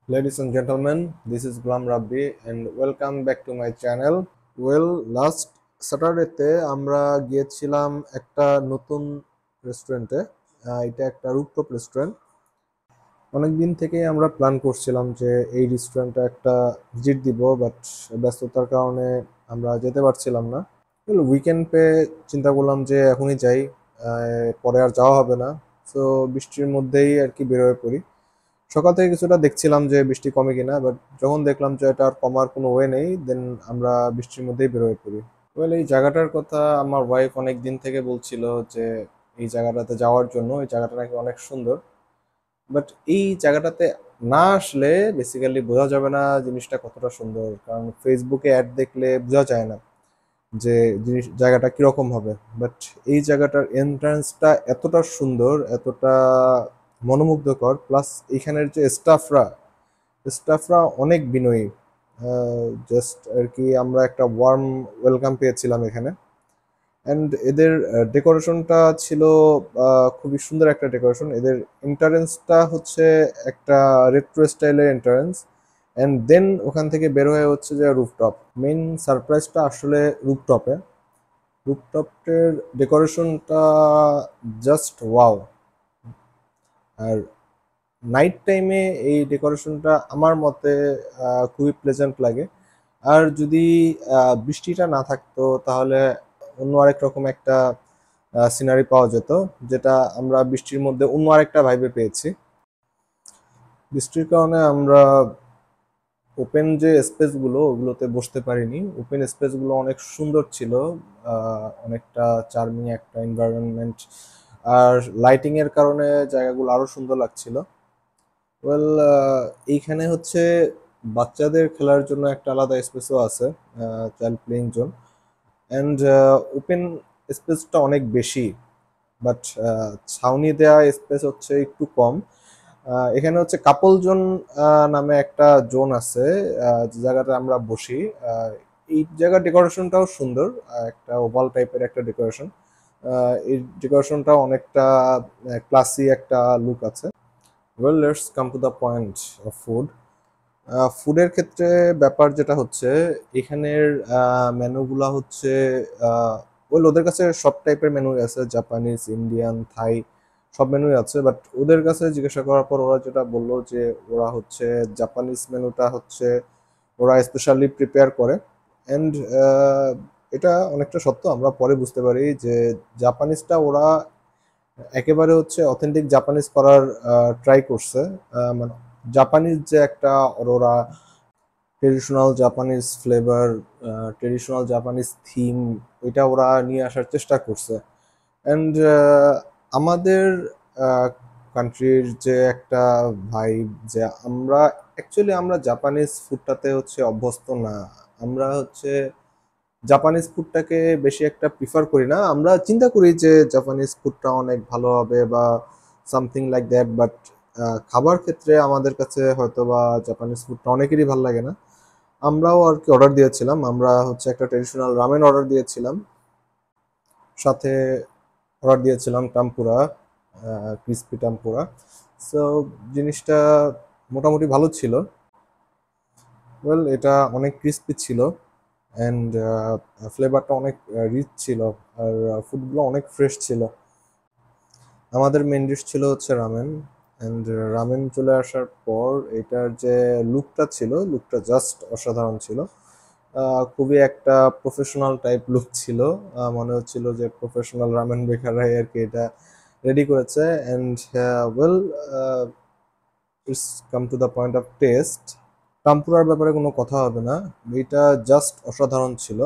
Ladies and gentlemen, this is Ghulam Rabbi and welcome back to my channel. Last স্যাটারডেতে আমরা গিয়েছিলাম একটা নতুন রেস্টুরেন্টে। এটা একটা রুফটপ রেস্টুরেন্ট। অনেক দিন থেকেই আমরা প্ল্যান করছিলাম যে এই রেস্টুরেন্টে একটা ভিজিট দিব, বাট ব্যস্ততার কারণে আমরা যেতে পারছিলাম না। উইকেন্ড পেয়ে চিন্তা করলাম যে এখনই যাই, পরে আর যাওয়া হবে না। সো বৃষ্টির মধ্যেই আর কি বের হয়ে পড়ি। সকাল থেকে কিছুটা দেখছিলাম যে বৃষ্টি কমে কিনা, বাট যখন দেখলাম যে এটা আর কমার কোনো ওয়ে নেই, দেন আমরা বৃষ্টির মধ্যেই বের হয়ে পড়ি। এই জায়গাটার কথা আমার ওয়াইফ অনেক দিন থেকে বলছিল যে এই জায়গাটাতে যাওয়ার জন্য। এই জায়গাটা নাকি অনেক সুন্দর, বাট এই জায়গাটাতে না আসলে বেসিক্যালি বোঝা যাবে না জিনিসটা কতটা সুন্দর, কারণ ফেসবুকে অ্যাড দেখলে বোঝা যায় না যে জায়গাটা কিরকম হবে। বাট এই জায়গাটার এন্ট্রান্সটা এতটা সুন্দর, এতটা মনোমুগ্ধকর, প্লাস এখানের যে স্টাফরা অনেক বিনয়ী। জাস্ট আর কি আমরা একটা ওয়ার্ম ওয়েলকাম পেয়েছিলাম এখানে। অ্যান্ড এদের ডেকোরেশনটা ছিল খুবই সুন্দর একটা ডেকোরেশন। এদের এন্ট্রান্সটা হচ্ছে একটা রেট্রো স্টাইলের এন্ট্রান্স, অ্যান্ড দেন ওখান থেকে বের হয়ে হচ্ছে যে রুফটপ। মেইন সারপ্রাইজটা আসলে রুফটপে। রুফটপের ডেকোরেশনটা জাস্ট ওয়াও। আর নাইট টাইমে এই ডেকোরেশনটা আমার মতে খুবই প্লেজেন্ট লাগে। আর যদি বৃষ্টিটা না থাকতো তাহলে অন্য আরেক রকম একটা সিনারি পাওয়া যেত, যেটা আমরা বৃষ্টির মধ্যে অন্য আরেকটা ভাইবে পেয়েছি। বৃষ্টির কারণে আমরা ওপেন যে স্পেসগুলো ওগুলোতে বসতে পারিনি। ওপেন স্পেসগুলো অনেক সুন্দর ছিল, অনেকটা চার্মিং একটা এনভায়রনমেন্ট। আর লাইটিং এর কারণে জায়গাগুলো আরো সুন্দর লাগছিল। ওয়েল, এইখানে হচ্ছে বাচ্চাদের খেলার জন্য একটা আলাদা স্পেসও আছে, child playing zone. And open স্পেসটা অনেক বেশি, বাট ছাউনি দেওয়া স্পেস হচ্ছে একটু কম। এখানে হচ্ছে কাপল জোন নামে একটা জোন আছে, যে জায়গাটা আমরা বসি। এই জায়গার ডেকোরেশনটাও সুন্দর, একটা ওভাল টাইপের একটা ডেকোরেশন। এই ডেকোরেশনটা অনেকটা ক্লাসি একটা লুক আছে। Let's come to the point of food. ফুডের ক্ষেত্রে ব্যাপার যেটা হচ্ছে, এখানের মেনুগুলা হচ্ছে ওদের কাছে সব টাইপের মেনু আছে, জাপানিজ, ইন্ডিয়ান, থাই, সব মেনুই আছে। বাট ওদের কাছে জিজ্ঞাসা করার পর ওরা যেটা বললো যে ওরা হচ্ছে জাপানিজ মেনুটা হচ্ছে ওরা স্পেশালি প্রিপেয়ার করে। অ্যান্ড এটা অনেকটা সত্য, আমরা পরে বুঝতে পারি যে জাপানিজটা ওরা একেবারে হচ্ছে অথেন্টিক জাপানিজ করার ট্রাই করছে। মানে জাপানিজ যে একটা aurora, traditional Japanese flavour, traditional Japanese theme, এটা ওরা নিয়ে আসার চেষ্টা করছে। অ্যান্ড আমাদের কান্ট্রির যে একটা ভাইব, যে আমরা অ্যাকচুয়ালি আমরা জাপানিজ ফুডটাতে হচ্ছে অভ্যস্ত না। আমরা হচ্ছে জাপানিজ ফুডটাকে বেশি একটা প্রিফার করি না। আমরা চিন্তা করি যে জাপানিজ ফুডটা অনেক ভালো হবে বা সামথিং লাইক দ্যাট, বাট খাবার ক্ষেত্রে আমাদের কাছে হয়তো বা জাপানিজ ফুডটা অনেকেরই ভালো লাগে না। আমরাও আর কি অর্ডার দিয়েছিলাম, আমরা হচ্ছে একটা ট্রেডিশনাল রামেন অর্ডার দিয়েছিলাম, সাথে অর্ডার দিয়েছিলাম টাম্পুরা, ক্রিসপি টাম্পুরা। সো জিনিসটা মোটামুটি ভালো ছিল। এটা অনেক ক্রিস্পি ছিল, অ্যান্ড ফ্লেভারটা অনেক রিচ ছিল। আর ফুডগুলো অনেক ফ্রেশ ছিল। আমাদের মেন ডিশ ছিল হচ্ছে রামেন। অ্যান্ড রামেন চলে আসার পর এটার যে লুকটা ছিল, লুকটা জাস্ট অসাধারণ ছিল। খুবই একটা প্রফেশনাল টাইপ লুক ছিল। মনে হচ্ছিল যে প্রফেশনাল রামেন বেকাররাই আর কি এটা রেডি করেছে। And well, it's come to the point of taste. টাম্পুরার ব্যাপারে কোনো কথা হবে না, এটা জাস্ট অসাধারণ ছিল।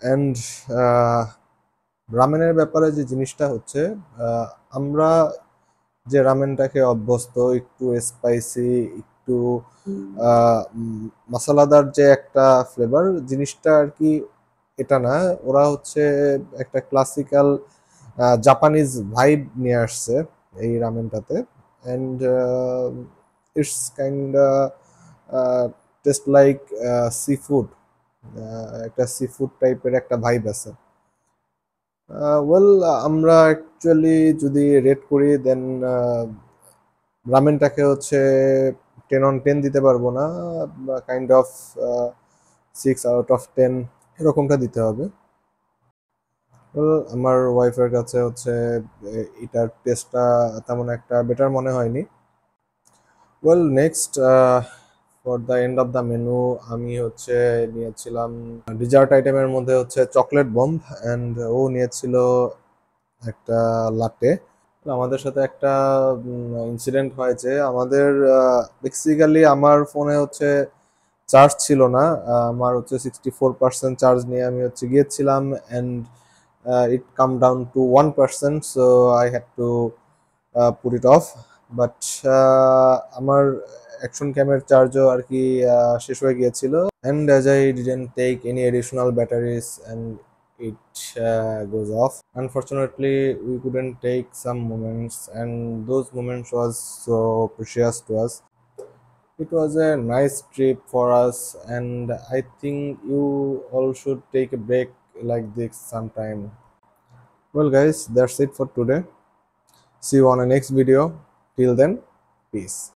অ্যান্ড রামেনের ব্যাপারে যে জিনিসটা হচ্ছে, আমরা যে রামেনটাকে অভ্যস্ত একটু স্পাইসি, একটু মশলাদার যে একটা ফ্লেভার জিনিসটা আর কি, এটা না। ওরা হচ্ছে একটা ক্লাসিক্যাল জাপানিজ ভাইব নিয়ে আসছে এই রামেনটাতে। And it's kind taste like sea food. একটা সি ফুড টাইপের একটা ভাইব আছে। ওয়েল, আমরা অ্যাকচুয়ালি যদি রেট করি, দেন রামেনটাকে হচ্ছে 10/10 দিতে পারবো না, কাইন্ড অফ 6/10 এরকমটা দিতে হবে। আমার ওয়াইফের কাছে হচ্ছে এটার টেস্টটা তেমন একটা বেটার মনে হয়নি। Well next, for the end of the menu আমি হচ্ছে নিয়েছিলাম ডিজার্ট আইটেমের মধ্যে হচ্ছে চকলেট বম্ব, অ্যান্ড ও নিয়েছিল একটা লাটে। আমাদের সাথে একটা ইনসিডেন্ট হয়েছে। আমাদের বেসিক্যালি আমার ফোনে হচ্ছে চার্জ ছিল না। আমার হচ্ছে 64% চার্জ নিয়ে আমি হচ্ছে গিয়েছিলাম, and it come down to 1%, so I had to put it off. But আমার অ্যাকশন ক্যামের চার্জও আর কি শেষ হয়ে গিয়েছিল, and as I didn't take any additional batteries and it goes off. Unfortunately, we couldn't take some moments, and those moments was so precious to us. It was a nice trip for us, and I think you all should take a break like this sometime. Well, guys, that's it for today. See you on the next video. Till then, peace.